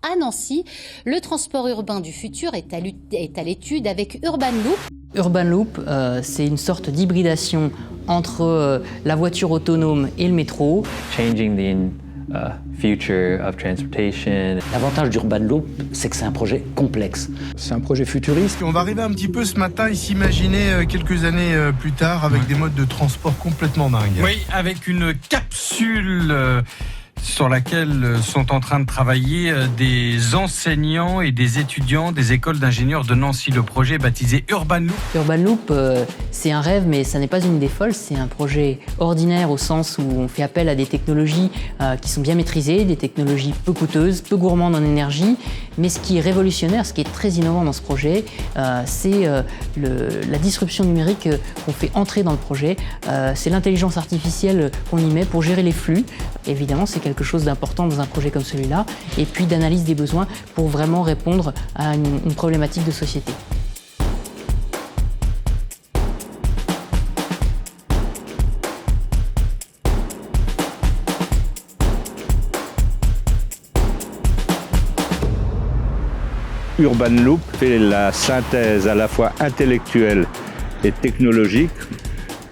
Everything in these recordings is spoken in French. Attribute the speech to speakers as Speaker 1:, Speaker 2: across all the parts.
Speaker 1: À Nancy, le transport urbain du futur est à l'étude avec Urban Loop.
Speaker 2: Urban Loop, c'est une sorte d'hybridation entre la voiture autonome et le métro.
Speaker 3: Changing the future of transportation.
Speaker 4: L'avantage d'Urban Loop, c'est que c'est un projet complexe.
Speaker 5: C'est un projet futuriste.
Speaker 6: On va arriver un petit peu ce matin et s'imaginer quelques années plus tard avec des modes de transport complètement dingues.
Speaker 7: Oui, avec une capsule sur laquelle sont en train de travailler des enseignants et des étudiants des écoles d'ingénieurs de Nancy. Le projet baptisé Urban Loop.
Speaker 2: Urban Loop, c'est un rêve, mais ça n'est pas une idée folle. C'est un projet ordinaire au sens où on fait appel à des technologies qui sont bien maîtrisées, des technologies peu coûteuses, peu gourmandes en énergie. Mais ce qui est révolutionnaire, ce qui est très innovant dans ce projet, c'est la disruption numérique qu'on fait entrer dans le projet. C'est l'intelligence artificielle qu'on y met pour gérer les flux. Évidemment, c'est quelque chose d'important dans un projet comme celui-là. Et puis d'analyse des besoins pour vraiment répondre à une problématique de société.
Speaker 8: Urban Loop fait la synthèse à la fois intellectuelle et technologique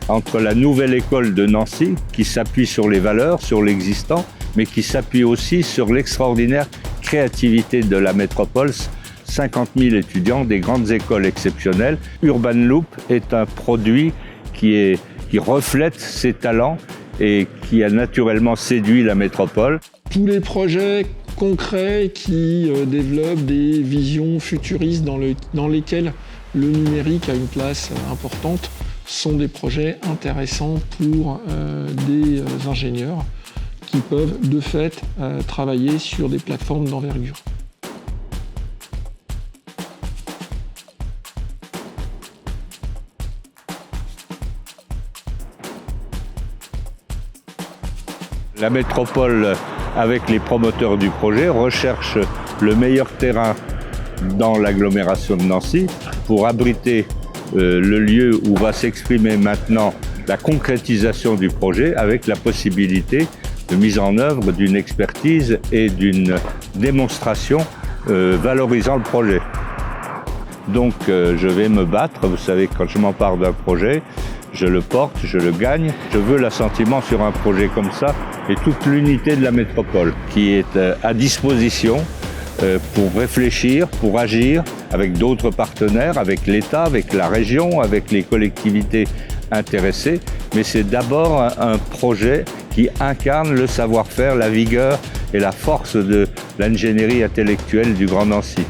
Speaker 8: entre la nouvelle école de Nancy, qui s'appuie sur les valeurs, sur l'existant, mais qui s'appuie aussi sur l'extraordinaire créativité de la métropole. 50 000 étudiants, des grandes écoles exceptionnelles. Urban Loop est un produit qui reflète ses talents et qui a naturellement séduit la métropole.
Speaker 9: Tous les projets concrets qui développent des visions futuristes dans lesquelles le numérique a une place importante sont des projets intéressants pour des ingénieurs qui peuvent de fait travailler sur des plateformes d'envergure.
Speaker 8: La métropole, avec les promoteurs du projet, recherche le meilleur terrain dans l'agglomération de Nancy pour abriter le lieu où va s'exprimer maintenant la concrétisation du projet avec la possibilité de mise en œuvre d'une expertise et d'une démonstration valorisant le projet. Donc je vais me battre, vous savez, quand je m'empare d'un projet, je le porte, je le gagne. Je veux l'assentiment sur un projet comme ça et toute l'unité de la métropole qui est à disposition pour réfléchir, pour agir avec d'autres partenaires, avec l'État, avec la région, avec les collectivités intéressées. Mais c'est d'abord un projet qui incarne le savoir-faire, la vigueur et la force de l'ingénierie intellectuelle du Grand Nancy.